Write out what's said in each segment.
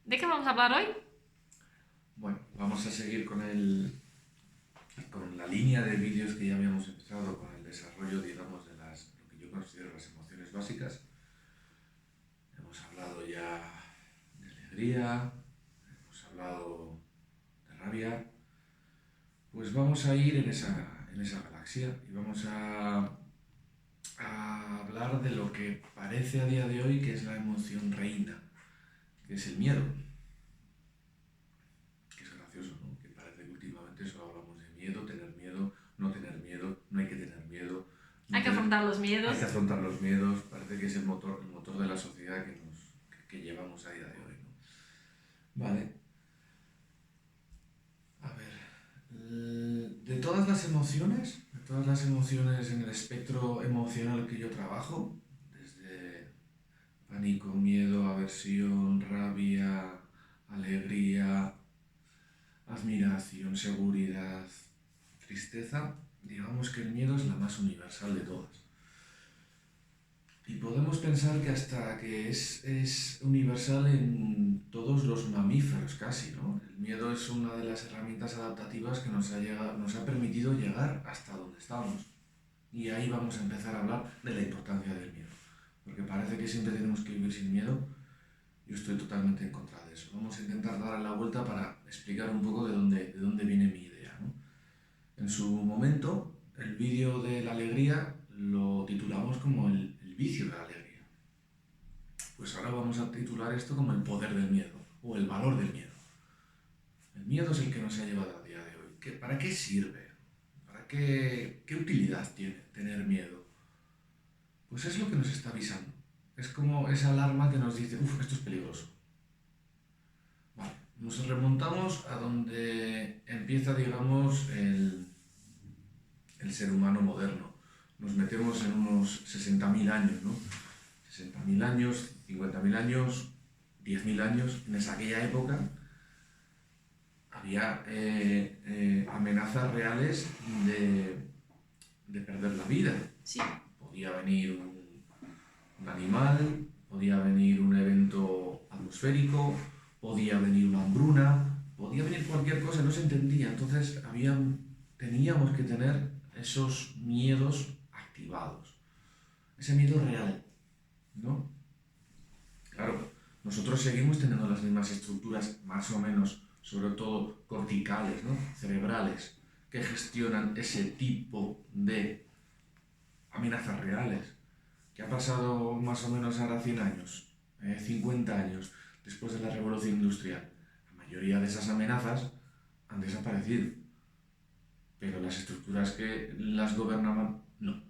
¿De qué vamos a hablar hoy? Bueno, vamos a seguir con la línea de vídeos que ya habíamos empezado con el desarrollo, digamos, de lo que yo considero las emociones básicas. Hemos hablado ya de alegría, hemos hablado de rabia. Pues vamos a ir en esa galaxia y vamos a hablar de lo que parece a día de hoy que es la emoción reina, que es el miedo. Que es gracioso, ¿no? Que parece que últimamente solo hablamos de miedo, tener miedo, no tener miedo, no hay que tener miedo. Hay que afrontar los miedos. Hay que afrontar los miedos, parece que es el motor de la sociedad que llevamos a día de hoy, ¿no? Vale. A ver, de todas las emociones en el espectro emocional que yo trabajo, desde pánico, miedo, aversión, rabia, alegría, admiración, seguridad, tristeza, digamos que el miedo es la más universal de todas. Y podemos pensar que hasta que es universal en todos los mamíferos casi, ¿no? El miedo es una de las herramientas adaptativas que nos ha permitido llegar hasta donde estamos. Y ahí vamos a empezar a hablar de la importancia del miedo. Porque parece que siempre tenemos que vivir sin miedo. Yo estoy totalmente en contra de eso. Vamos a intentar dar la vuelta para explicar un poco de dónde viene mi idea, ¿no? En su momento, el vídeo de la alegría lo titulamos como el vicio de la alegría. Pues ahora vamos a titular esto como el poder del miedo o el valor del miedo. El miedo es el que nos ha llevado a día de hoy. ¿Para qué sirve? ¿Qué utilidad tiene tener miedo? Pues es lo que nos está avisando. Es como esa alarma que nos dice, esto es peligroso. Vale, nos remontamos a donde empieza, digamos, el ser humano moderno. Nos metemos en unos 60.000 años, ¿no? 60.000 años, 50.000 años, 10.000 años. En aquella época había amenazas reales de perder la vida. Sí. Podía venir un animal, podía venir un evento atmosférico, podía venir una hambruna, podía venir cualquier cosa, no se entendía. Entonces teníamos que tener esos miedos activados, ese miedo real, ¿no? Claro, nosotros seguimos teniendo las mismas estructuras, más o menos, sobre todo corticales, ¿no? Cerebrales, que gestionan ese tipo de amenazas reales. ¿Qué ha pasado más o menos ahora 100 años, 50 años, después de la revolución industrial? La mayoría de esas amenazas han desaparecido, pero las estructuras que las gobernaban, no.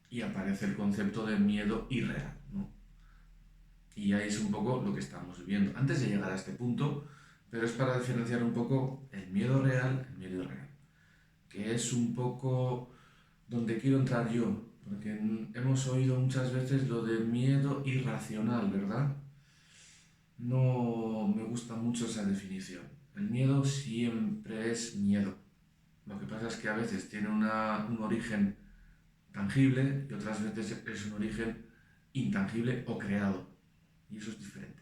Y aparece el concepto de miedo irreal, ¿no? Y ahí es un poco lo que estamos viviendo. Antes de llegar a este punto, pero es para diferenciar un poco el miedo real, el miedo irreal, que es un poco donde quiero entrar yo, porque hemos oído muchas veces lo de miedo irracional, ¿verdad? No me gusta mucho esa definición. El miedo siempre es miedo. Lo que pasa es que a veces tiene un origen tangible y otras veces es un origen intangible o creado. Y eso es diferente.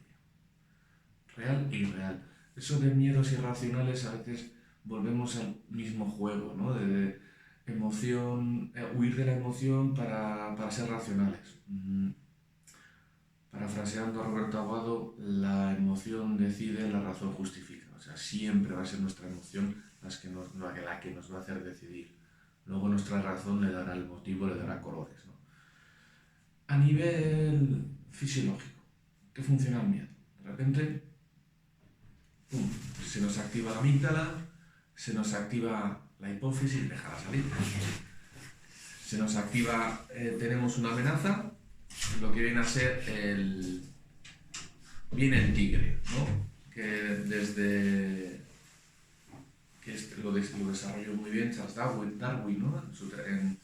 Real e irreal. Eso de miedos irracionales a veces volvemos al mismo juego, ¿no? De emoción, huir de la emoción para ser racionales. Parafraseando a Roberto Aguado, la emoción decide, la razón justifica. O sea, siempre va a ser nuestra emoción la que nos va a hacer decidir. Luego nuestra razón le dará el motivo, le dará colores, ¿no? A nivel fisiológico, ¿qué funciona el miedo? De repente, se nos activa la amígdala, se nos activa la hipófisis, déjala salir. Se nos activa, tenemos una amenaza, lo que viene a ser viene el tigre, ¿no? Lo desarrolló muy bien Charles Darwin, ¿no? En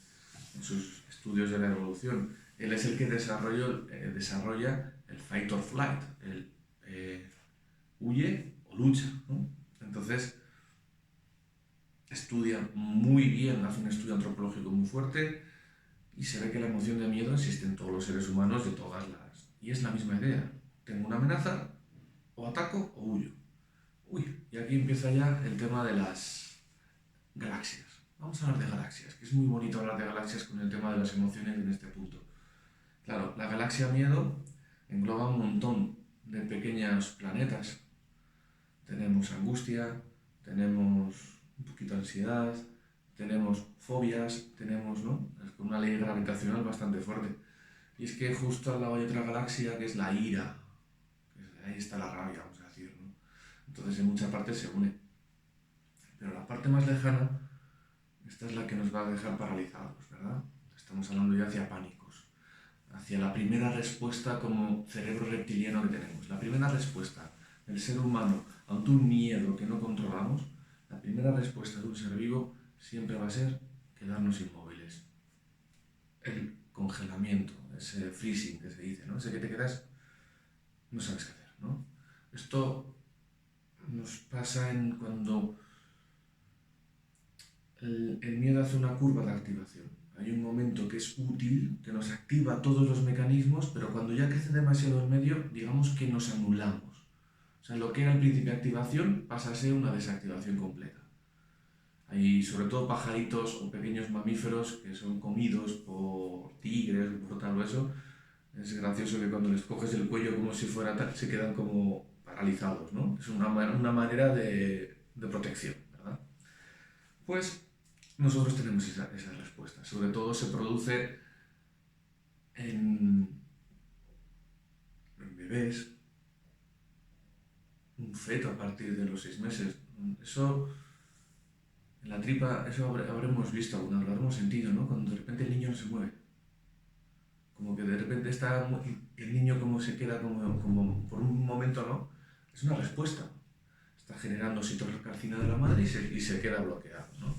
sus estudios de la evolución. Él es el que desarrolla el fight or flight, el huye o lucha, ¿no? Entonces, estudia muy bien, hace un estudio antropológico muy fuerte y se ve que la emoción de miedo existe en todos los seres humanos de todas las... Y es la misma idea. Tengo una amenaza, o ataco o huyo. Uy, y aquí empieza ya el tema de las galaxias. Vamos a hablar de galaxias, que es muy bonito hablar de galaxias con el tema de las emociones en este punto. Claro, la galaxia miedo engloba un montón de pequeños planetas. Tenemos angustia, tenemos un poquito de ansiedad, tenemos fobias, tenemos, ¿no?, una ley gravitacional bastante fuerte. Y es que justo al lado hay otra galaxia que es la ira. Ahí está la rabia, vamos a decir, ¿no? Entonces en muchas partes se une. Pero la parte más lejana, esta es la que nos va a dejar paralizados, ¿verdad? Estamos hablando ya hacia pánicos, hacia la primera respuesta como cerebro reptiliano que tenemos. La primera respuesta del ser humano ante un miedo que no controlamos, la primera respuesta de un ser vivo siempre va a ser quedarnos inmóviles. El congelamiento, ese freezing que se dice, ¿no? Ese que te quedas, no sabes qué hacer, ¿no? Esto nos pasa cuando el miedo hace una curva de activación. Hay un momento que es útil, que nos activa todos los mecanismos, pero cuando ya crece demasiado el medio, digamos que nos anulamos. O sea, lo que era el principio de activación pasa a ser una desactivación completa. Hay sobre todo pajaritos o pequeños mamíferos que son comidos por tigres o por tal o eso. Es gracioso que cuando les coges el cuello como si fuera tal, se quedan como paralizados, ¿no? Es una manera de protección, ¿verdad? Pues nosotros tenemos esa respuesta. Sobre todo se produce en bebés, un feto a partir de los 6 meses. Eso, en la tripa, eso habremos visto alguna vez, lo habremos sentido, ¿no? Cuando de repente el niño no se mueve. Como que de repente está el niño como se queda como por un momento, ¿no? Es una respuesta. Está generando citoscarcina de la madre y se queda bloqueado, ¿no?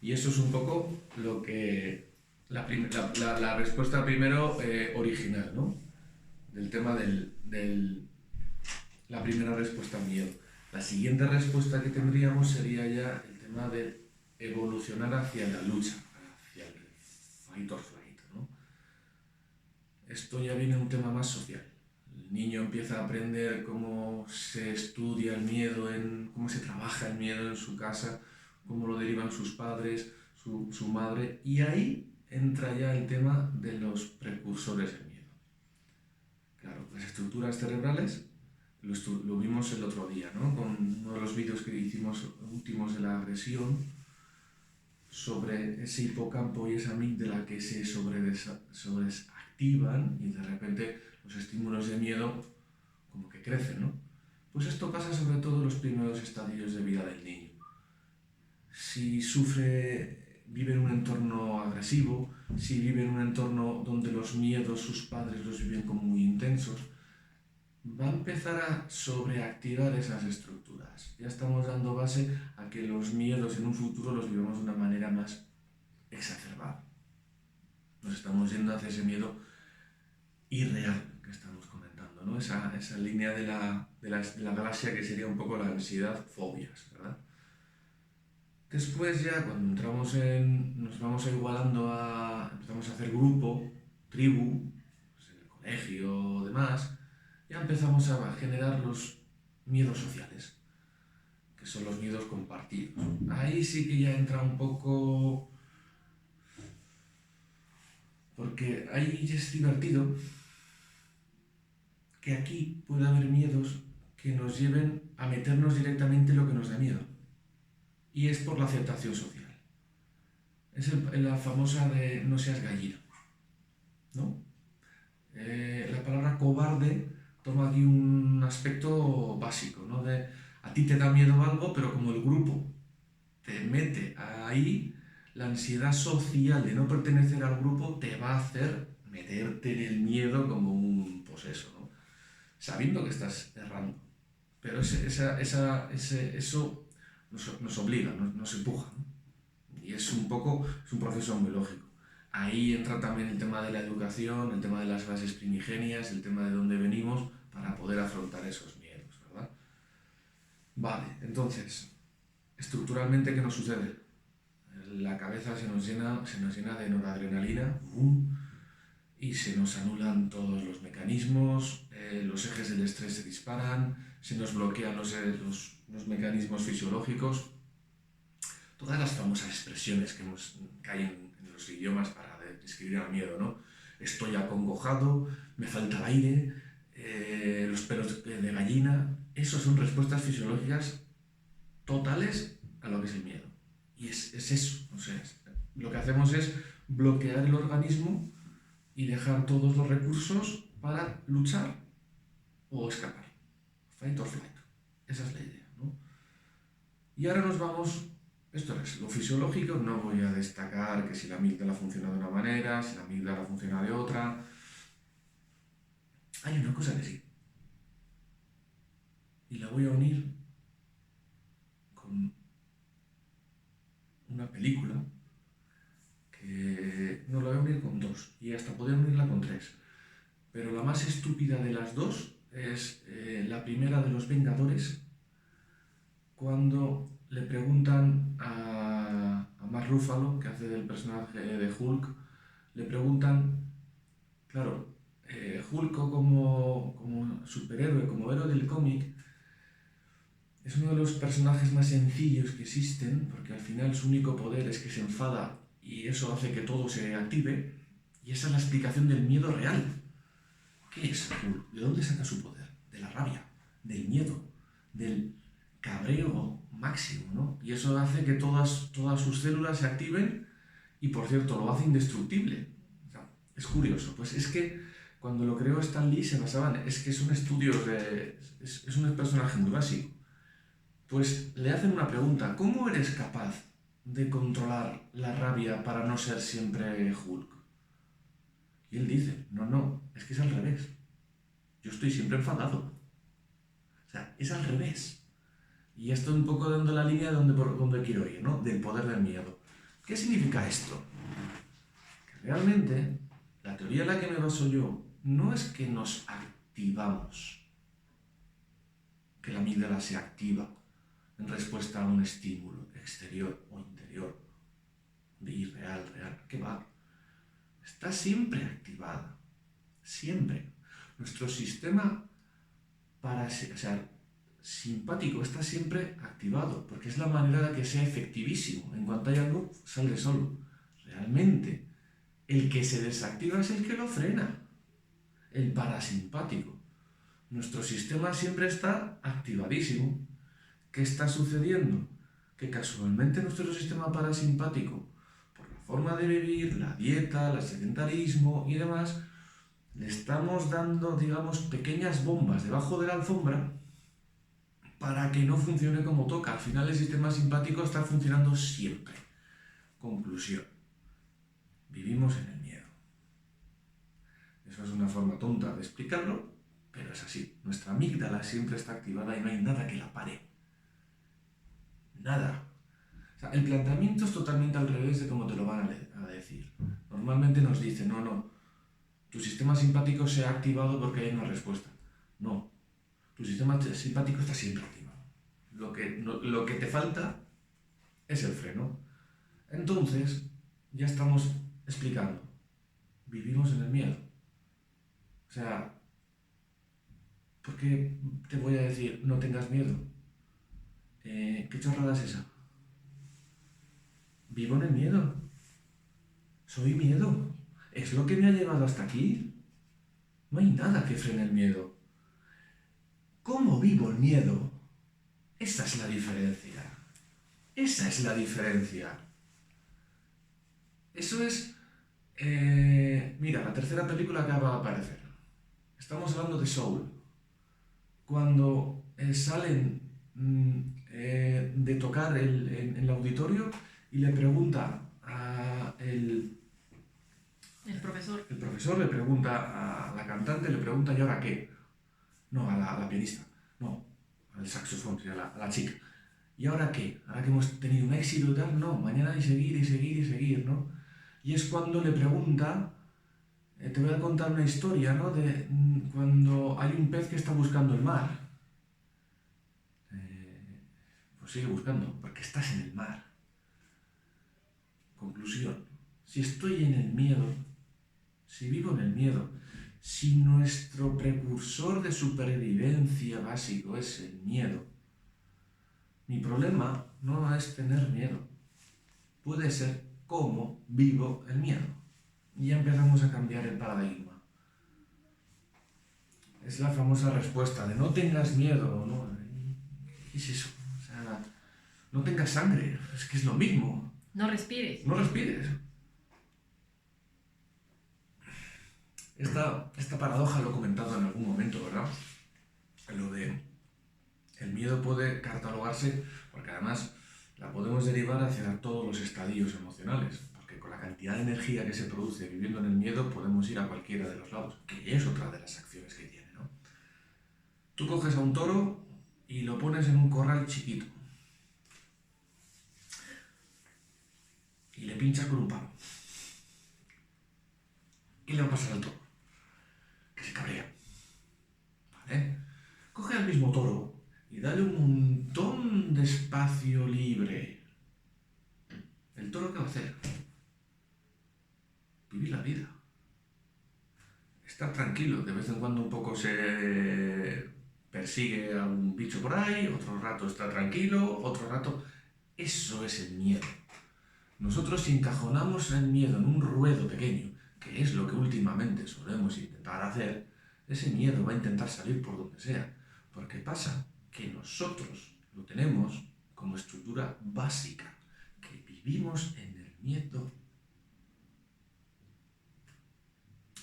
Y eso es un poco lo que la respuesta primero original, ¿no? Del tema la primera respuesta al miedo. La siguiente respuesta que tendríamos sería ya el tema de evolucionar hacia la lucha, hacia el fight or flight, ¿no? Esto ya viene un tema más social. El niño empieza a aprender cómo se estudia el miedo, cómo se trabaja el miedo en su casa, cómo lo derivan sus padres, su madre, y ahí entra ya el tema de los precursores del miedo. Claro, las estructuras cerebrales, lo vimos el otro día, ¿no? Con uno de los vídeos que hicimos últimos de la agresión, sobre ese hipocampo y esa amígdala que se sobreactivan y de repente los estímulos de miedo como que crecen, ¿no? Pues esto pasa sobre todo en los primeros estadios de vida del niño. Si vive en un entorno agresivo, si vive en un entorno donde los miedos sus padres los viven como muy intensos, va a empezar a sobreactivar esas estructuras. Ya estamos dando base a que los miedos en un futuro los vivamos de una manera más exacerbada. Nos estamos yendo hacia ese miedo irreal que estamos comentando, ¿no? Esa línea de la galaxia que sería un poco la ansiedad, fobias, ¿verdad? Después ya cuando nos vamos igualando empezamos a hacer grupo, tribu, pues en el colegio o demás, ya empezamos a generar los miedos sociales, que son los miedos compartidos. Ahí sí que ya entra un poco, porque ahí es divertido que aquí puede haber miedos que nos lleven a meternos directamente en lo que nos da miedo. Y es por la aceptación social. Es la famosa de no seas gallina, ¿no? La palabra cobarde toma aquí un aspecto básico, ¿no? De a ti te da miedo algo, pero como el grupo te mete ahí, la ansiedad social de no pertenecer al grupo te va a hacer meterte en el miedo como un poseso, ¿no? Sabiendo que estás errando. Pero eso nos obliga, nos empuja, ¿no? Y es un proceso muy lógico. Ahí entra también el tema de la educación, el tema de las bases primigenias, el tema de dónde venimos para poder afrontar esos miedos, ¿verdad? Vale, entonces, estructuralmente, ¿qué nos sucede? La cabeza se nos llena de noradrenalina, y se nos anulan todos los mecanismos, los ejes del estrés se disparan, se nos bloquean los mecanismos fisiológicos. Todas las famosas expresiones que hay en los idiomas para describir el miedo, ¿no? Estoy acongojado, me falta el aire, los pelos de gallina. Esas son respuestas fisiológicas totales a lo que es el miedo. Y es eso. O sea, lo que hacemos es bloquear el organismo y dejar todos los recursos para luchar o escapar. Fight or flight. Esa es la idea, ¿no? Y ahora nos vamos. Esto es lo fisiológico. No voy a destacar que si la amígdala funciona de una manera, si la amígdala funciona de otra. Hay una cosa que sí. Y la voy a unir con una película que no la voy a unir con dos. Y hasta podría unirla con tres. Pero la más estúpida de las dos es la primera de Los Vengadores, cuando le preguntan a Mark Ruffalo, que hace del personaje de Hulk, le preguntan, claro, Hulk como superhéroe, como héroe del cómic, es uno de los personajes más sencillos que existen, porque al final su único poder es que se enfada y eso hace que todo se active, y esa es la explicación del miedo real. ¿Qué es Hulk? ¿De dónde saca su poder? De la rabia, del miedo, del cabreo máximo, ¿no? Y eso hace que todas sus células se activen y, por cierto, lo hace indestructible. O sea, es curioso. Pues es que cuando lo creó Stan Lee se basaban, es que es un estudio, es un personaje muy básico. Pues le hacen una pregunta, ¿cómo eres capaz de controlar la rabia para no ser siempre Hulk? Y él dice, no, es que es al revés. Yo estoy siempre enfadado. O sea, es al revés. Y esto un poco dando la línea de donde quiero ir, ¿no? Del poder del miedo. ¿Qué significa esto? Que realmente la teoría en la que me baso yo no es que nos activamos, que la amígdala se activa en respuesta a un estímulo exterior o interior, de irreal, real, ¿qué va? Está siempre activada, siempre. Nuestro sistema simpático está siempre activado, porque es la manera de que sea efectivísimo. En cuanto hay algo, sale solo. Realmente, el que se desactiva es el que lo frena, el parasimpático. Nuestro sistema siempre está activadísimo. ¿Qué está sucediendo? Que casualmente nuestro sistema parasimpático, por la forma de vivir, la dieta, el sedentarismo y demás, le estamos dando, digamos, pequeñas bombas debajo de la alfombra para que no funcione como toca. Al final el sistema simpático está funcionando siempre. Conclusión. Vivimos en el miedo. Eso es una forma tonta de explicarlo, pero es así. Nuestra amígdala siempre está activada y no hay nada que la pare. Nada. O sea, el planteamiento es totalmente al revés de cómo te lo van a decir. Normalmente nos dicen, no, tu sistema simpático se ha activado porque hay una respuesta. No, tu sistema simpático está siempre activado. Lo que te falta es el freno. Entonces, ya estamos explicando. Vivimos en el miedo. O sea, ¿por qué te voy a decir no tengas miedo? ¿Qué chorrada es esa? Vivo en el miedo. Soy miedo. Es lo que me ha llevado hasta aquí. No hay nada que frene el miedo. ¿Cómo vivo el miedo? Esa es la diferencia. Esa es la diferencia. Eso es... mira, la tercera película acaba de aparecer. Estamos hablando de Soul. Cuando salen de tocar en el auditorio y le pregunta a El profesor. el profesor le pregunta a la cantante, le pregunta ¿y ahora qué? No, a la pianista. No, al saxofón, a la chica. ¿Y ahora qué? Ahora que hemos tenido un éxito y tal, no, mañana hay seguir y seguir y seguir, ¿no? Y es cuando le pregunta, te voy a contar una historia, ¿no? De cuando hay un pez que está buscando el mar. Pues sigue buscando, porque estás en el mar. Conclusión, si estoy en el miedo, si vivo en el miedo, si nuestro precursor de supervivencia básico es el miedo, mi problema no es tener miedo, puede ser cómo vivo el miedo. Y ya empezamos a cambiar el paradigma. Es la famosa respuesta de no tengas miedo, ¿no? ¿Qué es eso? O sea, no tengas sangre, es que es lo mismo. No respires. No respires. Esta paradoja lo he comentado en algún momento, ¿verdad? Lo de el miedo puede catalogarse, porque además la podemos derivar hacia todos los estadios emocionales, porque con la cantidad de energía que se produce viviendo en el miedo podemos ir a cualquiera de los lados, que es otra de las acciones que tiene, ¿no? Tú coges a un toro y lo pones en un corral chiquito y le pinchas con un palo. ¿Qué le va a pasar al toro? Que se cabrea, ¿vale? Coge al mismo toro y dale un montón de espacio libre. ¿El toro qué va a hacer? Vivir la vida. Estar tranquilo. De vez en cuando un poco se persigue a un bicho por ahí, otro rato está tranquilo, otro rato... Eso es el miedo. Nosotros si encajonamos el miedo en un ruedo pequeño, que es lo que últimamente solemos intentar hacer, ese miedo va a intentar salir por donde sea. Porque pasa que nosotros lo tenemos como estructura básica, que vivimos en el miedo.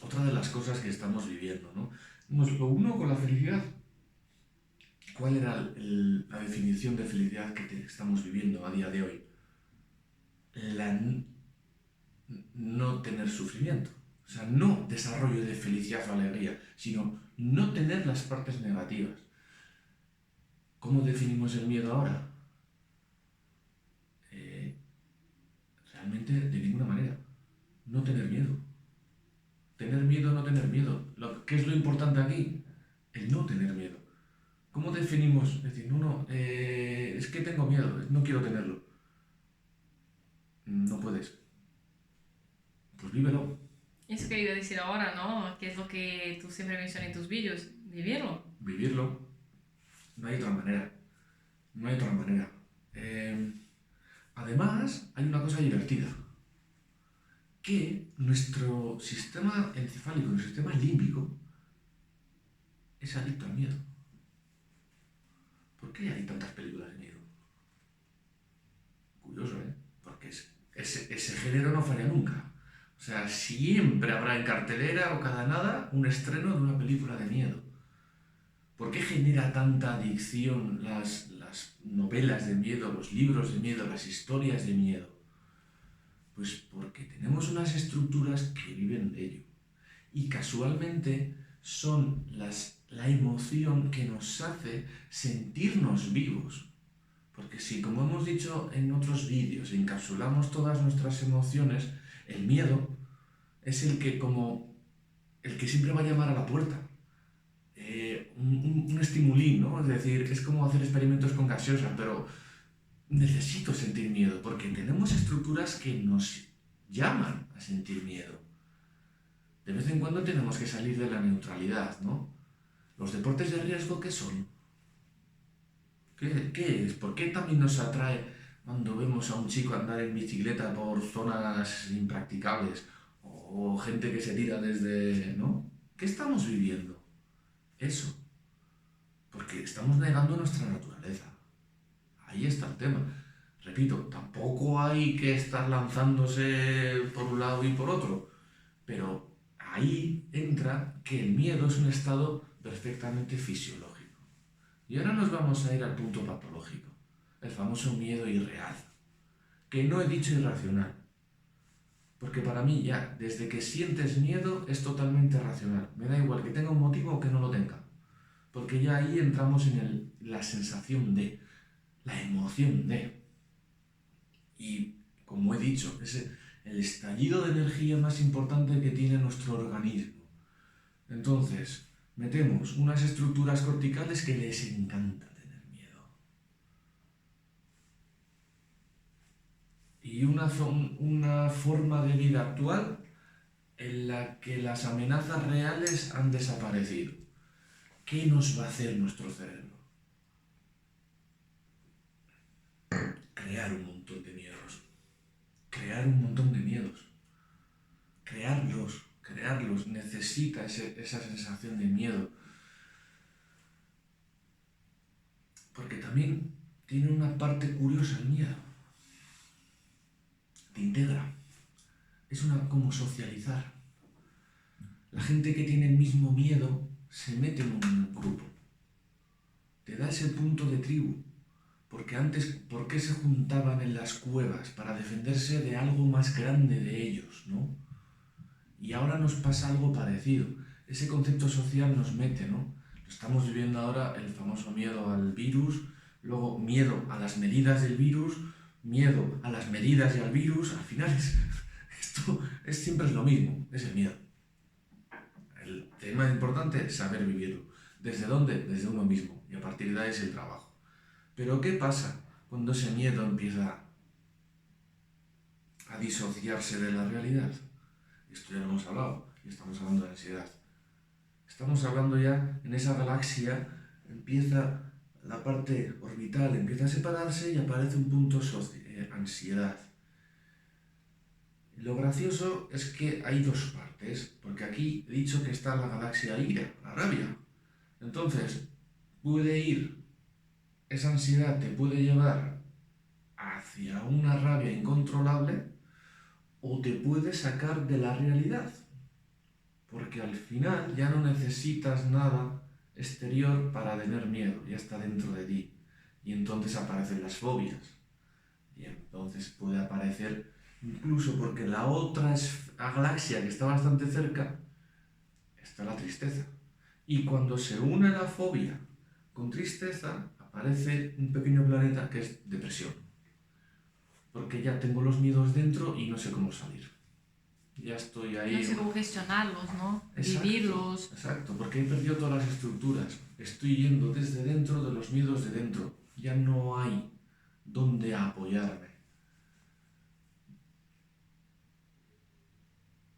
Otra de las cosas que estamos viviendo, ¿no? Nos lo uno con la felicidad. ¿Cuál era la definición de felicidad que estamos viviendo a día de hoy? No tener sufrimiento. O sea, no desarrollo de felicidad o alegría, sino no tener las partes negativas. ¿Cómo definimos el miedo ahora? Realmente de ninguna manera. No tener miedo. Tener miedo, no tener miedo. ¿Qué es lo importante aquí? El no tener miedo. ¿Cómo definimos? Es decir, es que tengo miedo, no quiero tenerlo. No puedes. Pues vívelo. Eso que iba a decir ahora, ¿no? Que es lo que tú siempre mencionas en tus vídeos. Vivirlo. Vivirlo. No hay otra manera. No hay otra manera. Además, hay una cosa divertida. Que nuestro sistema encefálico, nuestro sistema límbico, es adicto al miedo. ¿Por qué hay tantas películas de miedo? Curioso, ¿eh? Porque ese género no falla nunca. O sea, siempre habrá en cartelera o cada nada un estreno de una película de miedo. ¿Por qué genera tanta adicción las novelas de miedo, los libros de miedo, las historias de miedo? Pues porque tenemos unas estructuras que viven de ello. Y casualmente son la emoción que nos hace sentirnos vivos. Porque si, como hemos dicho en otros vídeos, encapsulamos todas nuestras emociones, el miedo es el que siempre va a llamar a la puerta. Un estimulín, ¿no? Es decir, es como hacer experimentos con gaseosa, pero necesito sentir miedo, porque tenemos estructuras que nos llaman a sentir miedo. De vez en cuando tenemos que salir de la neutralidad, ¿no? ¿Los deportes de riesgo qué son? ¿Qué es? ¿Por qué también nos atrae cuando vemos a un chico andar en bicicleta por zonas impracticables? O gente que se tira desde... ¿no? ¿Qué estamos viviendo? Eso. Porque estamos negando nuestra naturaleza. Ahí está el tema. Repito, tampoco hay que estar lanzándose por un lado y por otro. Pero ahí entra que el miedo es un estado perfectamente fisiológico. Y ahora nos vamos a ir al punto patológico, el famoso miedo irreal, que no he dicho irracional, porque para mí ya, desde que sientes miedo, es totalmente racional. Me da igual que tenga un motivo o que no lo tenga, porque ya ahí entramos en la sensación de, la emoción de. Y como he dicho, es el estallido de energía más importante que tiene nuestro organismo. Entonces, metemos unas estructuras corticales que les encanta tener miedo. Y una forma de vida actual en la que las amenazas reales han desaparecido. ¿Qué nos va a hacer nuestro cerebro? Crear un montón de miedos. Crear un montón de miedos. Crearlos. Necesita esa sensación de miedo. Porque también tiene una parte curiosa el miedo. Te integra. Es como socializar. La gente que tiene el mismo miedo se mete en un grupo. Te da ese punto de tribu. Porque antes, ¿por qué se juntaban en las cuevas? Para defenderse de algo más grande de ellos, ¿no? Y ahora nos pasa algo parecido. Ese concepto social nos mete, ¿no? Estamos viviendo ahora el famoso miedo al virus, luego miedo a las medidas del virus, miedo a las medidas y al virus. Al final esto siempre es lo mismo, es el miedo. El tema importante es saber vivirlo. ¿Desde dónde? Desde uno mismo. Y a partir de ahí es el trabajo. Pero ¿qué pasa cuando ese miedo empieza a disociarse de la realidad? Esto ya lo hemos hablado, y estamos hablando de ansiedad. Estamos hablando ya, en esa galaxia, empieza la parte orbital, empieza a separarse y aparece un punto ansiedad. Lo gracioso es que hay dos partes, porque aquí he dicho que está la galaxia ira, la rabia. Entonces, esa ansiedad te puede llevar hacia una rabia incontrolable o te puede sacar de la realidad. Porque al final ya no necesitas nada exterior para tener miedo, ya está dentro de ti. Y entonces aparecen las fobias. Y entonces puede aparecer, incluso porque la otra galaxia que está bastante cerca, está la tristeza. Y cuando se une la fobia con tristeza, aparece un pequeño planeta que es depresión. Porque ya tengo los miedos dentro y no sé cómo salir. Ya estoy ahí. No sé cómo gestionarlos, ¿no? Exacto, vivirlos. Exacto, porque he perdido todas las estructuras. Estoy yendo desde dentro de los miedos de dentro. Ya no hay dónde apoyarme.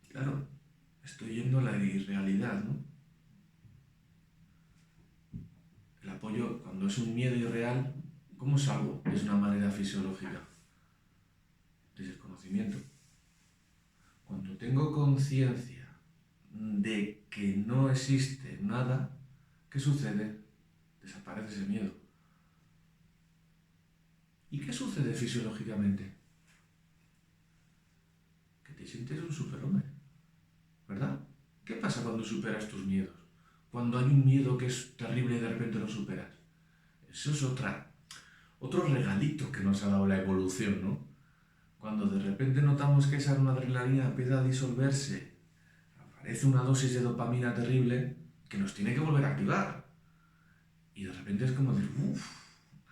Claro, estoy yendo a la irrealidad, ¿no? El apoyo, cuando es un miedo irreal, ¿cómo salgo? Es una manera fisiológica. Desde el conocimiento. Cuando tengo conciencia de que no existe nada, ¿qué sucede? Desaparece ese miedo. ¿Y qué sucede fisiológicamente? Que te sientes un superhombre, ¿verdad? ¿Qué pasa cuando superas tus miedos? Cuando hay un miedo que es terrible y de repente lo superas. Eso es otro regalito que nos ha dado la evolución, ¿no? Cuando de repente notamos que esa adrenalina empieza a disolverse, aparece una dosis de dopamina terrible que nos tiene que volver a activar. Y de repente es como decir,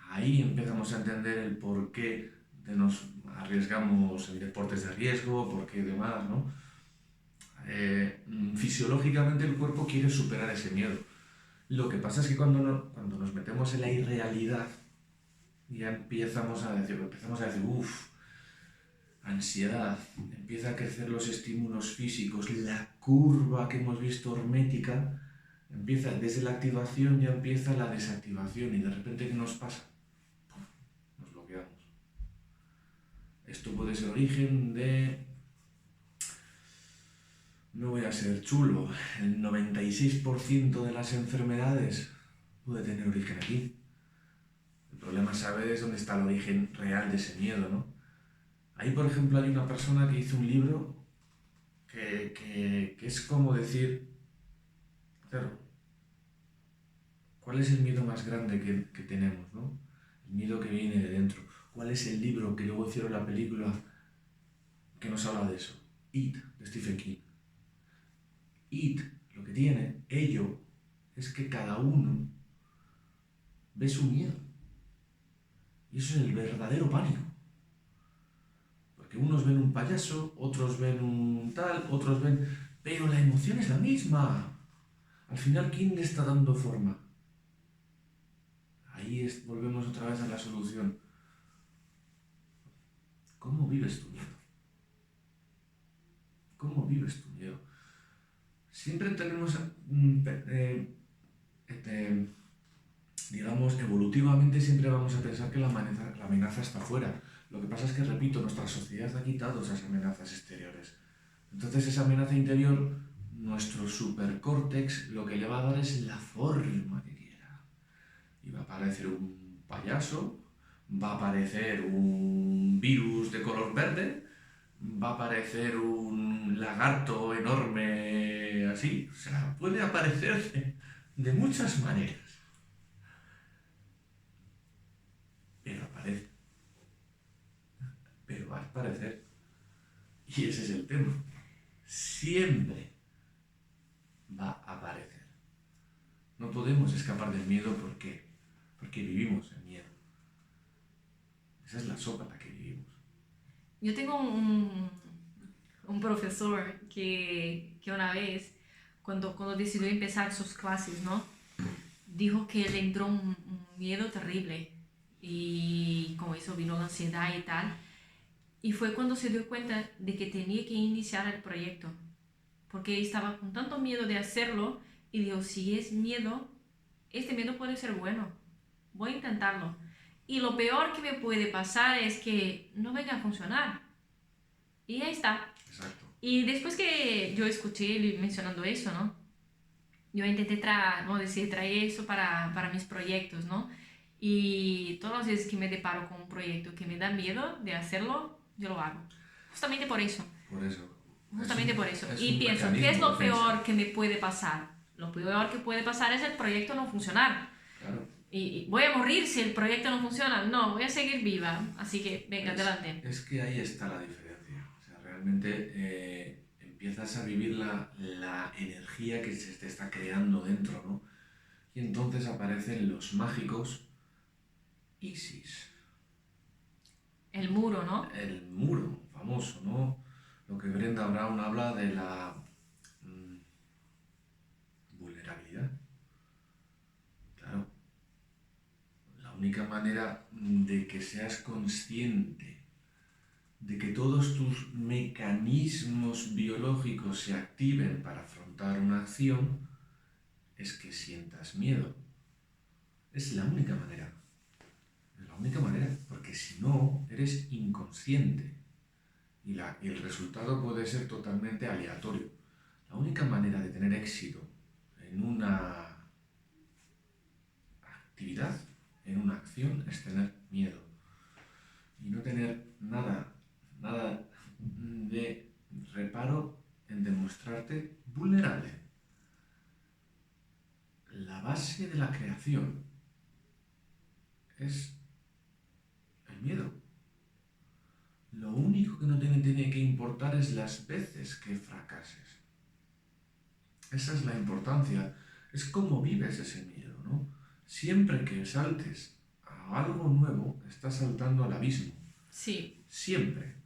ahí empezamos a entender el por qué nos arriesgamos en deportes de riesgo, por qué demás, ¿no? Fisiológicamente el cuerpo quiere superar ese miedo. Lo que pasa es que cuando nos metemos en la irrealidad, ya empezamos a decir, ansiedad, empieza a crecer los estímulos físicos, la curva que hemos visto hermética, empieza desde la activación, ya empieza la desactivación y de repente ¿qué nos pasa? Nos bloqueamos. Esto puede ser origen de... No voy a ser chulo, el 96% de las enfermedades puede tener origen aquí. El problema es saber dónde está el origen real de ese miedo, ¿no? Ahí, por ejemplo, hay una persona que hizo un libro que es como decir, claro, ¿cuál es el miedo más grande que tenemos, ¿no? El miedo que viene de dentro. ¿Cuál es el libro que luego hicieron la película que nos habla de eso? It, de Stephen King. It, lo que tiene, es que cada uno ve su miedo. Y eso es el verdadero pánico. Porque unos ven un payaso, otros ven un tal, otros ven... Pero la emoción es la misma. Al final, ¿quién le está dando forma? Ahí volvemos otra vez a la solución. ¿Cómo vives tu miedo? ¿Cómo vives tu miedo? siempre tenemos, digamos, evolutivamente siempre vamos a pensar que la amenaza está fuera. Lo que pasa es que, repito, nuestra sociedad ha quitado esas amenazas exteriores. Entonces esa amenaza interior, nuestro supercórtex, lo que le va a dar es la forma que quiera. Y va a aparecer un payaso, va a aparecer un virus de color verde, va a aparecer un lagarto enorme así. O sea, puede aparecer de muchas maneras. Pero aparece. Pero va a aparecer. Y ese es el tema. Siempre va a aparecer. No podemos escapar del miedo, ¿por qué? Porque vivimos el miedo. Esa es la sopa en la que vivimos. Yo tengo un profesor que una vez, cuando decidió empezar sus clases, ¿no? Dijo que le entró un miedo terrible y con eso vino la ansiedad y tal. Y fue cuando se dio cuenta de que tenía que iniciar el proyecto, porque estaba con tanto miedo de hacerlo y dijo, si es miedo, este miedo puede ser bueno, voy a intentarlo. Y lo peor que me puede pasar es que no venga a funcionar. Y ahí está. Exacto. Y después que yo escuché él mencionando eso, ¿no? Yo intenté traer eso para mis proyectos, ¿no? Y todas las veces que me deparo con un proyecto que me da miedo de hacerlo, yo lo hago. Justamente por eso. Por eso. Justamente por eso. Es Y un pienso, ¿qué es mecanismo lo de defensa. peor que me puede pasar? Lo peor que puede pasar es el proyecto no funcionar. Claro. Y voy a morir si el proyecto no funciona. No, voy a seguir viva. Así que, venga, adelante. Es que ahí está la diferencia. O sea, realmente empiezas a vivir la energía que se te está creando dentro, ¿no? Y entonces aparecen los mágicos ISIS. El muro, ¿no? El muro famoso, ¿no? Lo que Brenda Brown habla de la vulnerabilidad. Claro. La única manera de que seas consciente de que todos tus mecanismos biológicos se activen para afrontar una acción es que sientas miedo. Es la única manera. Es la única manera, porque si no, eres inconsciente y el resultado puede ser totalmente aleatorio. La única manera de tener éxito en una actividad, en una acción, es tener miedo y no tener nada de reparo en demostrarte vulnerable. La base de la creación es el miedo. Lo único que no te tiene que importar es las veces que fracases. Esa es la importancia. Es cómo vives ese miedo, ¿no? Siempre que saltes a algo nuevo, estás saltando al abismo. Sí. Siempre.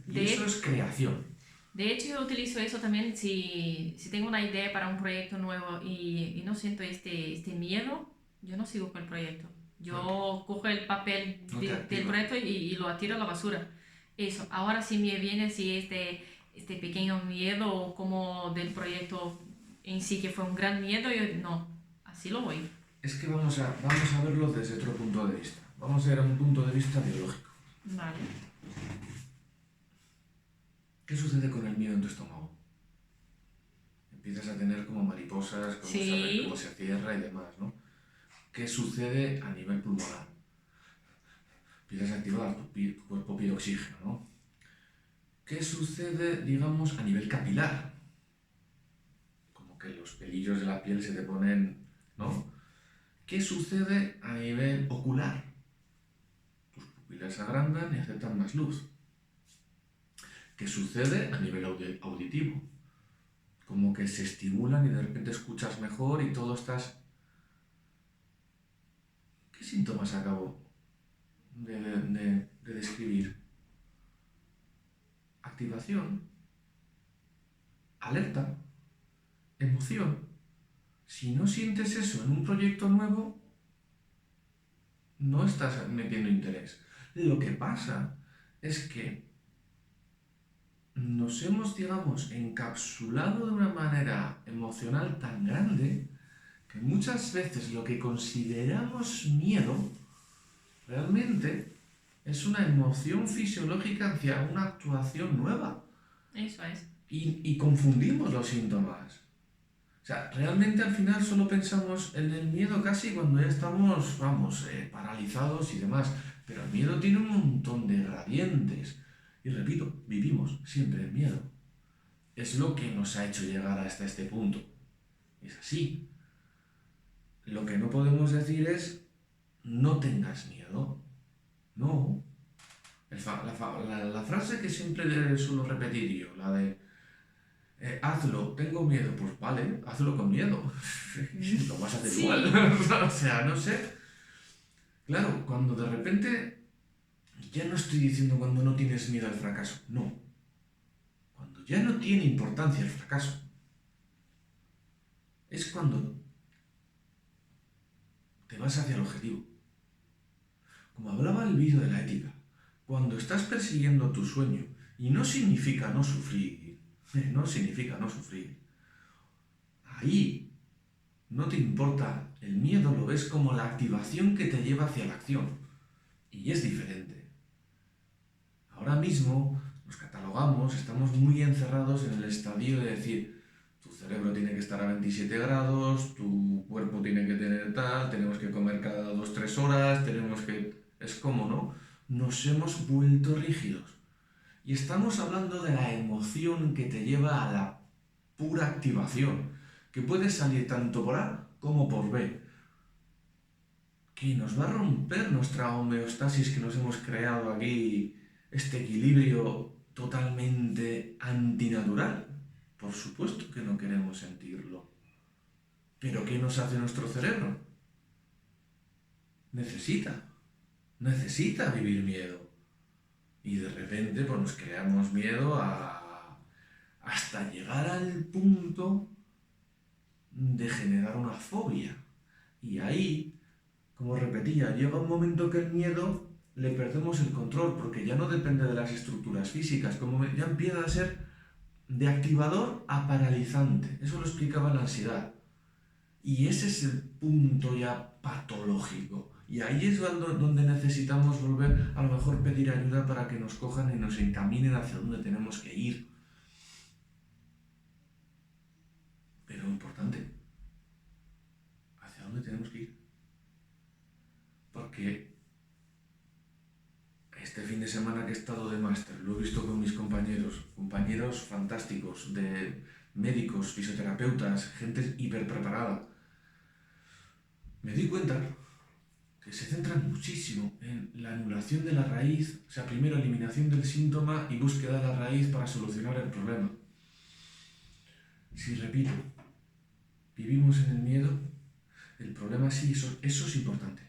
Y eso es creación. De hecho, yo utilizo eso también si tengo una idea para un proyecto nuevo y no siento este miedo, yo no sigo con el proyecto. Yo cojo el papel del proyecto y lo atiro a la basura. Eso. Ahora si me viene así este pequeño miedo como del proyecto en sí, que fue un gran miedo, yo no, así lo voy. Es que vamos a verlo desde otro punto de vista. Vamos a ir a un punto de vista biológico. Vale. ¿Qué sucede con el miedo en tu estómago? Empiezas a tener como mariposas, cómo se cierra y demás, ¿no? ¿Qué sucede a nivel pulmonar? Empiezas a activar tu cuerpo pide oxígeno, ¿no? ¿Qué sucede, digamos, a nivel capilar? Como que los pelillos de la piel se te ponen, ¿no? ¿Qué sucede a nivel ocular? Tus pupilas se agrandan y aceptan más luz. ¿Qué sucede a nivel auditivo? Como que se estimulan y de repente escuchas mejor y todo estás... ¿Qué síntomas acabo de describir? Activación, alerta, emoción. Si no sientes eso en un proyecto nuevo, no estás metiendo interés. Lo que pasa es que nos hemos, digamos, encapsulado de una manera emocional tan grande que muchas veces lo que consideramos miedo realmente es una emoción fisiológica hacia una actuación nueva. Eso es. Y confundimos los síntomas. O sea, realmente al final solo pensamos en el miedo casi cuando ya estamos, vamos, paralizados y demás. Pero el miedo tiene un montón de gradientes. Y repito, vivimos siempre en miedo. Es lo que nos ha hecho llegar hasta este punto. Es así. Lo que no podemos decir es, no tengas miedo. No. La frase que siempre suelo repetir yo, la de, hazlo, tengo miedo, pues vale, hazlo con miedo. Lo vas a hacer Sí. igual. O sea, no sé. Claro, cuando de repente, ya no estoy diciendo cuando no tienes miedo al fracaso, no. Cuando ya no tiene importancia el fracaso, es cuando te vas hacia el objetivo. Como hablaba el vídeo de la ética, cuando estás persiguiendo tu sueño, y no significa no sufrir, no significa no sufrir, ahí no te importa, el miedo lo ves como la activación que te lleva hacia la acción, y es diferente. Ahora mismo nos catalogamos, estamos muy encerrados en el estadio de decir, tu cerebro tiene que estar a 27 grados, tu cuerpo tiene que tener tal, tenemos que comer cada 2-3 horas, tenemos que... Es como, ¿no? Nos hemos vuelto rígidos. Y estamos hablando de la emoción que te lleva a la pura activación, que puede salir tanto por A como por B, que nos va a romper nuestra homeostasis que nos hemos creado aquí, este equilibrio totalmente antinatural. Por supuesto que no queremos sentirlo. ¿Pero qué nos hace nuestro cerebro? Necesita vivir miedo. Y de repente pues nos creamos miedo hasta llegar al punto de generar una fobia. Y ahí, como repetía, llega un momento que el miedo le perdemos el control, porque ya no depende de las estructuras físicas, como ya empieza a ser de activador a paralizante. Eso lo explicaba la ansiedad. Y ese es el punto ya patológico. Y ahí es donde necesitamos volver, a lo mejor pedir ayuda para que nos cojan y nos encaminen hacia donde tenemos que ir. Pero importante, ¿hacia dónde tenemos que ir? Porque este fin de semana que he estado de máster, lo he visto con mis compañeros fantásticos, de médicos, fisioterapeutas, gente hiper preparada. Me di cuenta que se centran muchísimo en la anulación de la raíz, o sea, primero eliminación del síntoma y búsqueda de la raíz para solucionar el problema. Si repito, vivimos en el miedo, el problema sí, eso es importante.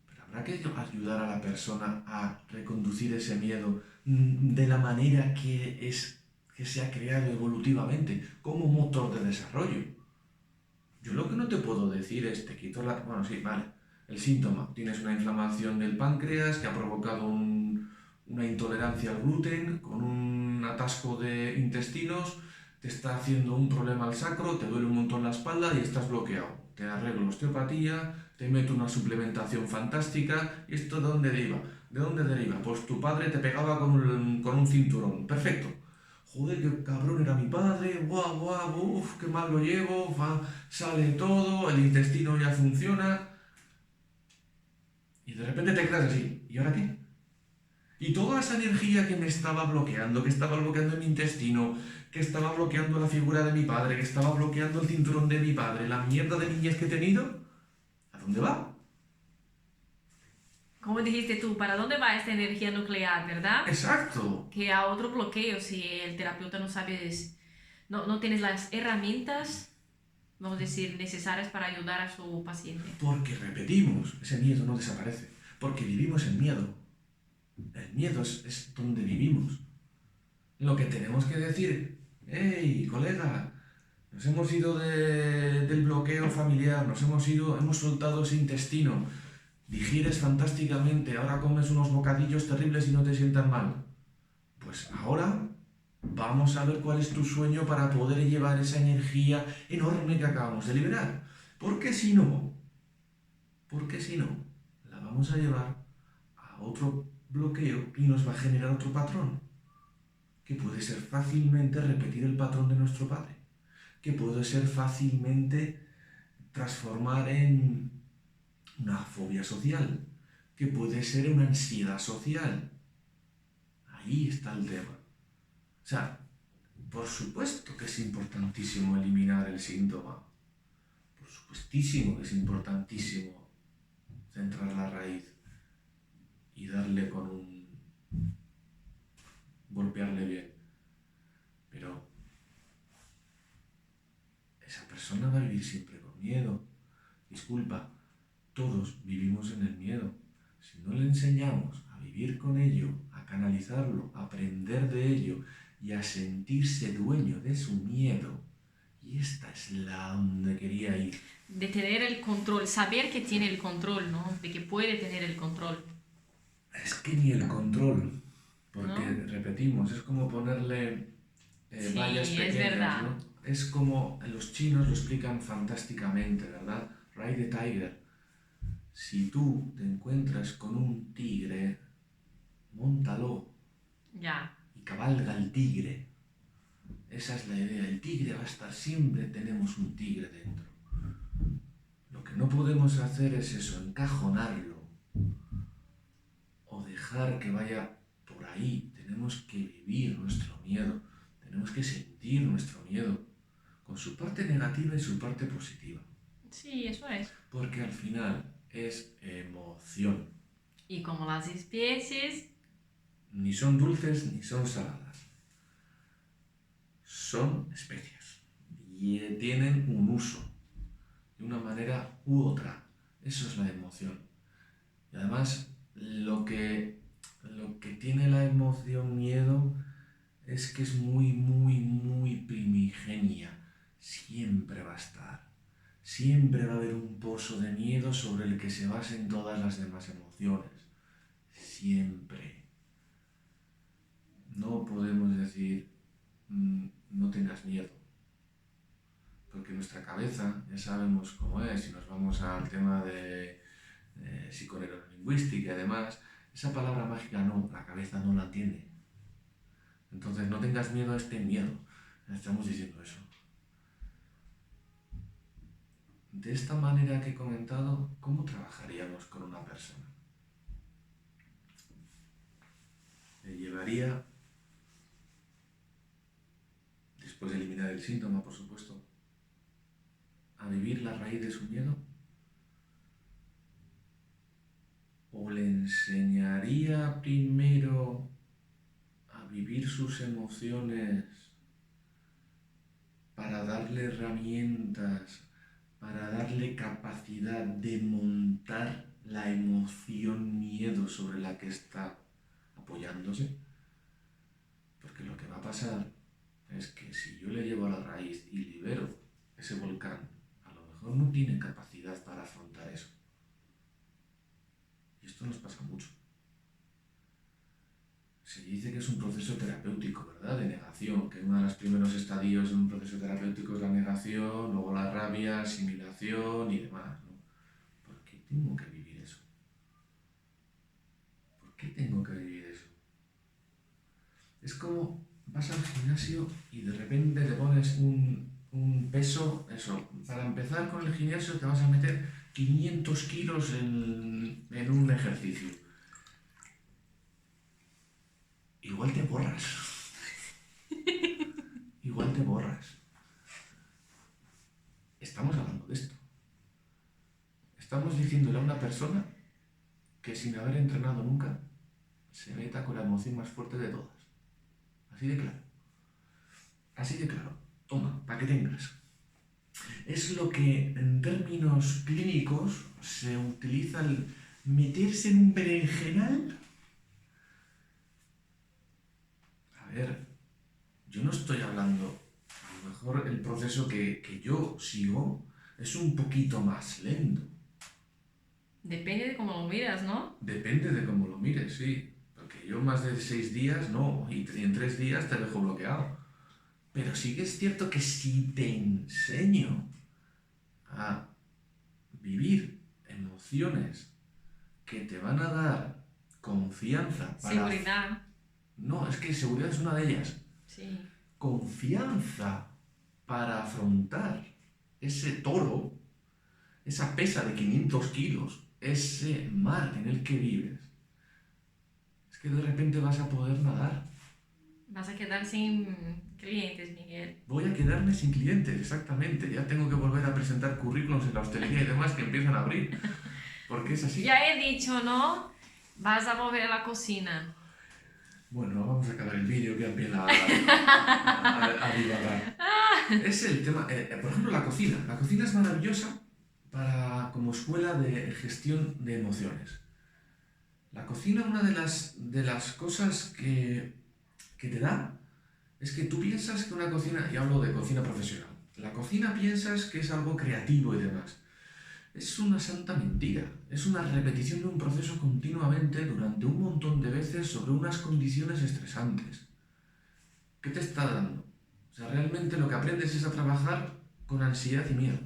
Pero habrá que ayudar a la persona a reconducir ese miedo de la manera que se ha creado evolutivamente, como motor de desarrollo. Yo lo que no te puedo decir es, te quito la... Bueno, sí, vale. El síntoma, tienes una inflamación del páncreas que ha provocado una intolerancia al gluten, con un atasco de intestinos, te está haciendo un problema al sacro, te duele un montón la espalda y estás bloqueado. Te arreglo osteopatía, te meto una suplementación fantástica. ¿Y esto de dónde deriva? ¿De dónde deriva? Pues tu padre te pegaba con un cinturón. Perfecto. Joder, qué cabrón era mi padre, qué mal lo llevo, sale todo, el intestino ya funciona. Y de repente te quedas así, ¿y ahora qué? Y toda esa energía que me estaba bloqueando, que estaba bloqueando mi intestino, que estaba bloqueando la figura de mi padre, que estaba bloqueando el cinturón de mi padre, la mierda de niñez que he tenido, ¿a dónde va? Como dijiste tú, ¿para dónde va esta energía nuclear, verdad? Exacto. Que a otro bloqueo, si el terapeuta no sabes, no tienes las herramientas, vamos a decir, necesarias para ayudar a su paciente. Porque repetimos, ese miedo no desaparece, porque vivimos en miedo. El miedo es donde vivimos. Lo que tenemos que decir, hey, colega, nos hemos ido del bloqueo familiar, hemos soltado ese intestino, digieres fantásticamente, ahora comes unos bocadillos terribles y no te sientan mal. Pues ahora Vamos a ver cuál es tu sueño para poder llevar esa energía enorme que acabamos de liberar. Porque si no, la vamos a llevar a otro bloqueo y nos va a generar otro patrón, que puede ser fácilmente repetir el patrón de nuestro padre, que puede ser fácilmente transformar en una fobia social, que puede ser una ansiedad social. Ahí está el tema. O sea, por supuesto que es importantísimo eliminar el síntoma. Por supuestísimo que es importantísimo centrar la raíz y darle con un... golpearle bien. Pero esa persona va a vivir siempre con miedo. Disculpa, todos vivimos en el miedo. Si no le enseñamos a vivir con ello, a canalizarlo, a aprender de ello y a sentirse dueño de su miedo, y esta es la donde quería ir. De tener el control, saber que tiene el control, ¿no? De que puede tener el control. Es que ni el control, porque ¿No? repetimos, es como ponerle Sí, vallas es pequeñas, verdad. ¿no? Es como los chinos lo explican fantásticamente, ¿verdad? Ride the tiger. Si tú te encuentras con un tigre, móntalo Ya. y cabalga el tigre. Esa es la idea. El tigre va a estar siempre, tenemos un tigre dentro. Lo que no podemos hacer es eso, encajonarlo o dejar que vaya por ahí. Tenemos que vivir nuestro miedo, tenemos que sentir nuestro miedo, con su parte negativa y su parte positiva. Sí, eso es. Porque al final es emoción. Y como las especies, Ni son dulces ni son saladas. Son especias. Y tienen un uso, de una manera u otra. Eso es la emoción. Y además, lo que tiene la emoción miedo es que es muy, muy, muy primigenia. Siempre va a estar. Siempre va a haber un pozo de miedo sobre el que se basen todas las demás emociones. Siempre. No podemos decir, no tengas miedo. Porque nuestra cabeza, ya sabemos cómo es, si nos vamos al tema de psiconeurolinguística y demás, esa palabra mágica no, la cabeza no la entiende. Entonces no tengas miedo a este miedo. Estamos diciendo eso. De esta manera que he comentado, ¿cómo trabajaríamos con una persona? Le llevaría, después de eliminar el síntoma, por supuesto, a vivir la raíz de su miedo, o le enseñaría primero a vivir sus emociones para darle herramientas, para darle capacidad de montar la emoción miedo sobre la que está apoyándose. Porque lo que va a pasar es que si yo le llevo a la raíz y libero ese volcán, a lo mejor no tiene capacidad para afrontar eso. Y esto nos pasa mucho. Se dice que es un proceso terapéutico, ¿verdad? De negación, que uno de los primeros estadios de un proceso terapéutico es la negación, luego la rabia, asimilación y demás, ¿no? ¿Por qué tengo que vivir eso? ¿Por qué tengo que vivir eso? Es como vas al gimnasio y de repente te pones un peso, eso, para empezar con el gimnasio te vas a meter 500 kilos en un ejercicio. Igual te borras. Igual te borras. Estamos hablando de esto. Estamos diciéndole a una persona que sin haber entrenado nunca se meta con la emoción más fuerte de todas. Así de claro. Así de claro. Toma, para que tengas. Es lo que en términos clínicos se utiliza el meterse en un berenjenal. A ver, yo no estoy hablando, a lo mejor el proceso que yo sigo es un poquito más lento. depende de cómo lo miras, ¿no? Depende de cómo lo mires, sí. Porque yo más de 6 días no, y en 3 días te dejo bloqueado. Pero sí que es cierto que si te enseño a vivir emociones que te van a dar confianza para... Seguridad. No, es que seguridad es una de ellas. Sí. Confianza para afrontar ese toro, esa pesa de 500 kilos, ese mar en el que vives. Es que de repente vas a poder nadar. Vas a quedar sin clientes, Miguel. Voy a quedarme sin clientes, exactamente. Ya tengo que volver a presentar currículums en la hostelería y demás que empiezan a abrir. Porque es así. Ya he dicho, ¿no? Vas a volver a la cocina. Bueno, vamos a acabar el vídeo que empieza a divagar. Es el tema, por ejemplo, la cocina. La cocina es maravillosa como escuela de gestión de emociones. La cocina, una de las cosas que te da, es que tú piensas que una cocina, y hablo de cocina profesional, la cocina piensas que es algo creativo y demás. Es una santa mentira, es una repetición de un proceso continuamente durante un montón de veces sobre unas condiciones estresantes. ¿Qué te está dando? O sea, realmente lo que aprendes es a trabajar con ansiedad y miedo.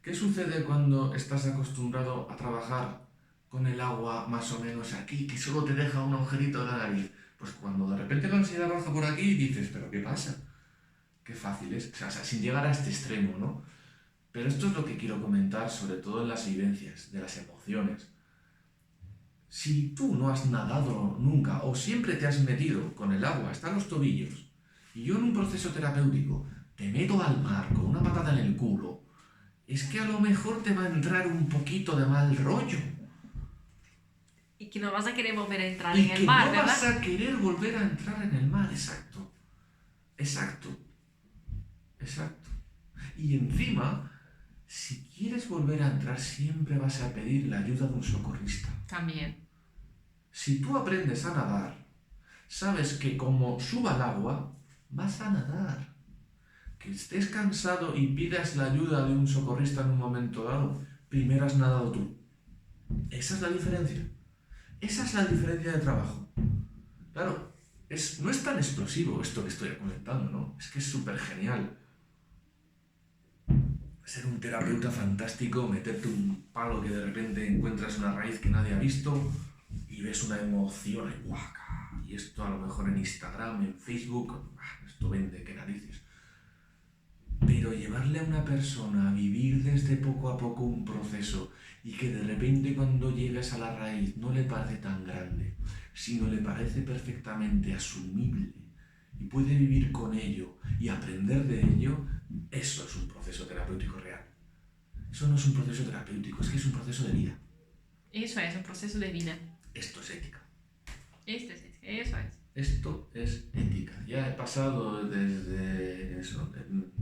¿Qué sucede cuando estás acostumbrado a trabajar con el agua más o menos aquí, que solo te deja un agujerito de la nariz? Pues cuando de repente la ansiedad baja por aquí dices, ¿pero qué pasa? Qué fácil es, o sea, sin llegar a este extremo, ¿no? Pero esto es lo que quiero comentar, sobre todo en las vivencias, de las emociones. Si tú no has nadado nunca o siempre te has metido con el agua hasta los tobillos, y yo en un proceso terapéutico te meto al mar con una patada en el culo, es que a lo mejor te va a entrar un poquito de mal rollo. Y que no vas a querer volver a entrar en el mar, ¿verdad? Y que no ¿verdad? vas a querer volver a entrar en el mar, exacto. Y encima, si quieres volver a entrar, siempre vas a pedir la ayuda de un socorrista. También. Si tú aprendes a nadar, sabes que como suba el agua, vas a nadar. Que estés cansado y pidas la ayuda de un socorrista en un momento dado, primero has nadado tú. Esa es la diferencia. Esa es la diferencia de trabajo. Claro, no es tan explosivo esto que estoy comentando, ¿no? Es que es súper genial. Ser un terapeuta fantástico, meterte un palo que de repente encuentras una raíz que nadie ha visto y ves una emoción y ¡guaca! Y esto a lo mejor en Instagram, en Facebook, esto vende, qué narices. Pero llevarle a una persona a vivir desde poco a poco un proceso y que de repente cuando llegues a la raíz no le parece tan grande, sino le parece perfectamente asumible y puede vivir con ello y aprender de ello, eso es un proceso terapéutico real. Eso no es un proceso terapéutico, es que es un proceso de vida. Eso es un proceso de vida. Esto es ética. Eso es. Esto es ética. Ya he pasado desde eso, el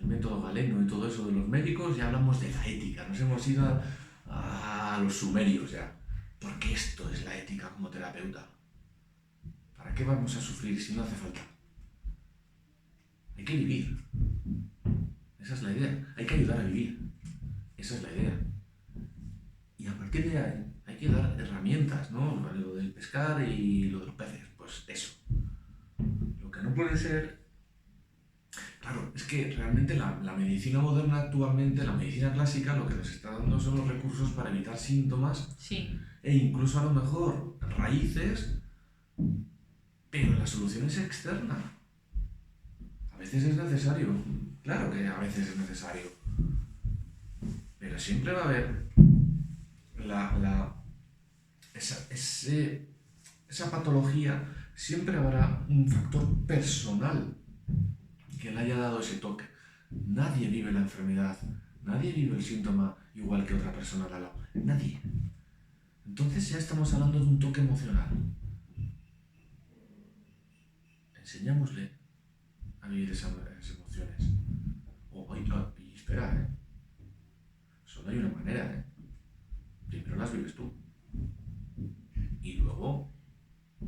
método galeno y todo eso de los médicos, ya hablamos de la ética. Nos hemos ido a los sumerios ya. Porque esto es la ética como terapeuta. ¿Para qué vamos a sufrir si no hace falta? Hay que vivir. Esa es la idea. Hay que ayudar a vivir. Esa es la idea. Y a partir de ahí hay que dar herramientas, ¿no? Lo del pescar y lo de los peces. Pues eso. Lo que no puede ser... Claro, es que realmente la medicina moderna actualmente, la medicina clásica, lo que nos está dando son los recursos para evitar síntomas. Sí. E incluso a lo mejor raíces, pero la solución es externa. A veces es necesario, claro que a veces es necesario, pero siempre va a haber esa patología, siempre habrá un factor personal que le haya dado ese toque. Nadie vive la enfermedad, nadie vive el síntoma igual que otra persona de al lado, nadie. Entonces ya estamos hablando de un toque emocional. Enseñámosle a vivir esas emociones. Y espera, solo hay una manera, Primero las vives tú. Y luego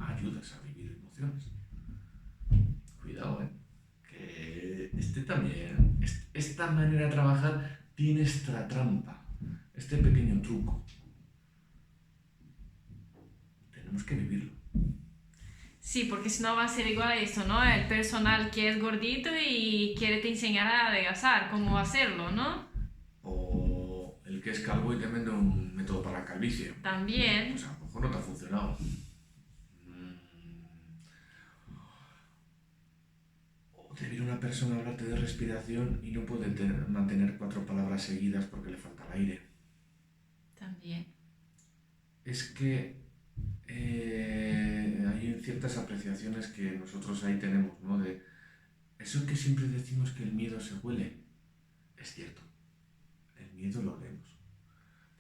ayudas a vivir emociones. Cuidado, que esta manera de trabajar tiene esta trampa, este pequeño truco. tenemos que vivirlo. Sí, porque si no va a ser igual a eso, ¿no? El personal que es gordito y quiere te enseñar a adelgazar, cómo hacerlo, ¿no? O el que es calvo y te vende un método para la calvicie. También. Pues a lo mejor no te ha funcionado. O te viene una persona a hablarte de respiración y no puede mantener 4 palabras seguidas porque le falta el aire. También. Es que hay ciertas apreciaciones que nosotros ahí tenemos, ¿no? De eso que siempre decimos que el miedo se huele. Es cierto. El miedo lo olemos.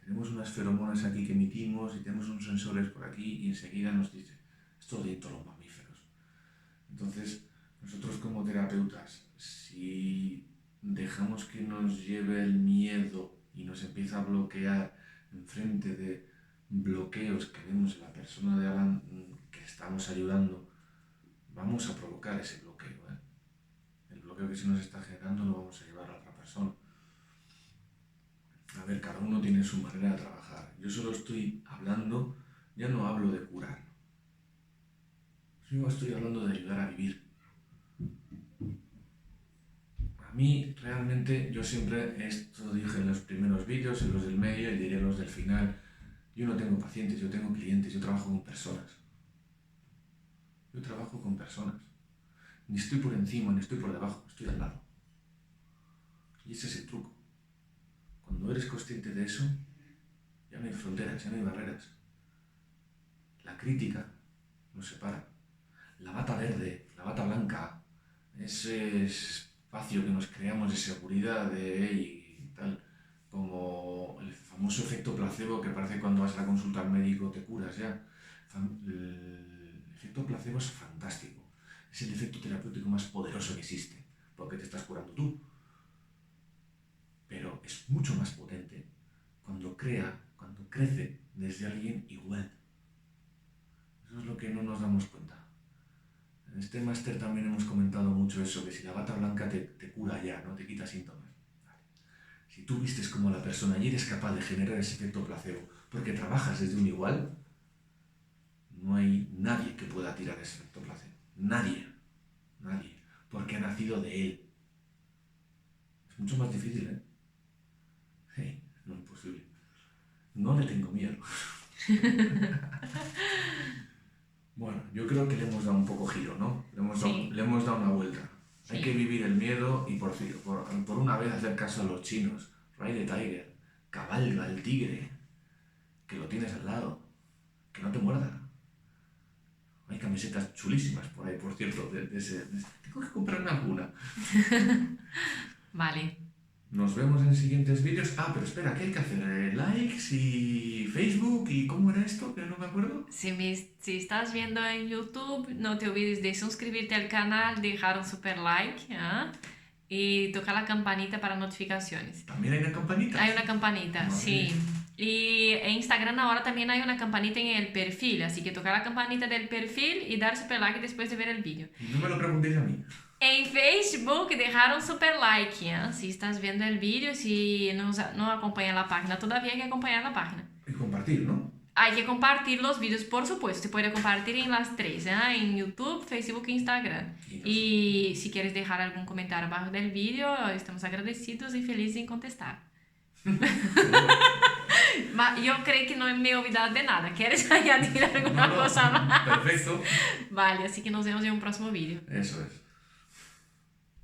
Tenemos unas feromonas aquí que emitimos y tenemos unos sensores por aquí y enseguida nos dice, esto de todos los mamíferos. Entonces, nosotros como terapeutas, si dejamos que nos lleve el miedo y nos empieza a bloquear enfrente de bloqueos que vemos en la persona de Alan que estamos ayudando, vamos a provocar ese bloqueo. El bloqueo que se nos está generando lo vamos a llevar a otra persona. A ver, cada uno tiene su manera de trabajar. Yo solo estoy hablando, ya no hablo de curar. Yo estoy hablando de ayudar a vivir. A mí, realmente, yo siempre, esto dije en los primeros vídeos, en los del medio y diré en los del final, yo no tengo pacientes, yo tengo clientes, yo trabajo con personas. Yo trabajo con personas. Ni estoy por encima, ni estoy por debajo, estoy al lado. Y ese es el truco. Cuando eres consciente de eso, ya no hay fronteras, ya no hay barreras. La crítica nos separa. La bata verde, la bata blanca, ese espacio que nos creamos de seguridad y tal, como el famoso efecto placebo que parece que cuando vas a la consulta al médico te curas ya. El efecto placebo es fantástico. Es el efecto terapéutico más poderoso que existe, porque te estás curando tú. Pero es mucho más potente cuando crece desde alguien igual. Eso es lo que no nos damos cuenta. En este máster también hemos comentado mucho eso, que si la bata blanca te cura ya, no te quita síntomas. Vale. Si tú vistes como la persona y eres capaz de generar ese efecto placebo, porque trabajas desde un igual, no hay nadie que pueda tirar ese efecto placebo. Nadie. Porque ha nacido de él. Es mucho más difícil, ¿eh? Hey, no es imposible. No le tengo miedo. Bueno, yo creo que le hemos dado un poco giro, ¿no? Le hemos dado una vuelta. Sí. Hay que vivir el miedo y por una vez hacer caso a los chinos. Ride the tiger, cabalga el tigre, que lo tienes al lado, que no te muerda. Hay camisetas chulísimas por ahí, por cierto, de ese. Tengo que comprarme alguna. Vale. Nos vemos en siguientes vídeos. Ah, pero espera, ¿qué hay que hacer? ¿Likes y Facebook? ¿Y cómo era esto? Que no me acuerdo. Si estás viendo en YouTube, no te olvides de suscribirte al canal, dejar un super like, ¿eh? Y tocar la campanita para notificaciones. ¿También hay una campanita? Hay una campanita, Madre. sí. Y en Instagram ahora también hay una campanita en el perfil, así que tocar la campanita del perfil y dar super like después de ver el vídeo. No me lo preguntéis a mí. En Facebook, dejar un super like, ¿eh? Si estás viendo el vídeo, si no acompaña la página todavía, hay que acompañar la página. Y compartir, ¿no? Hay que compartir los vídeos, por supuesto. Se puede compartir en las tres, ¿eh? En YouTube, Facebook e Instagram. Y si quieres dejar algún comentario abajo del vídeo, estamos agradecidos y felices en contestar. Yo creo que no me he olvidado de nada. ¿Quieres añadir alguna cosa más? Perfecto. Vale, así que nos vemos en un próximo vídeo. Eso es.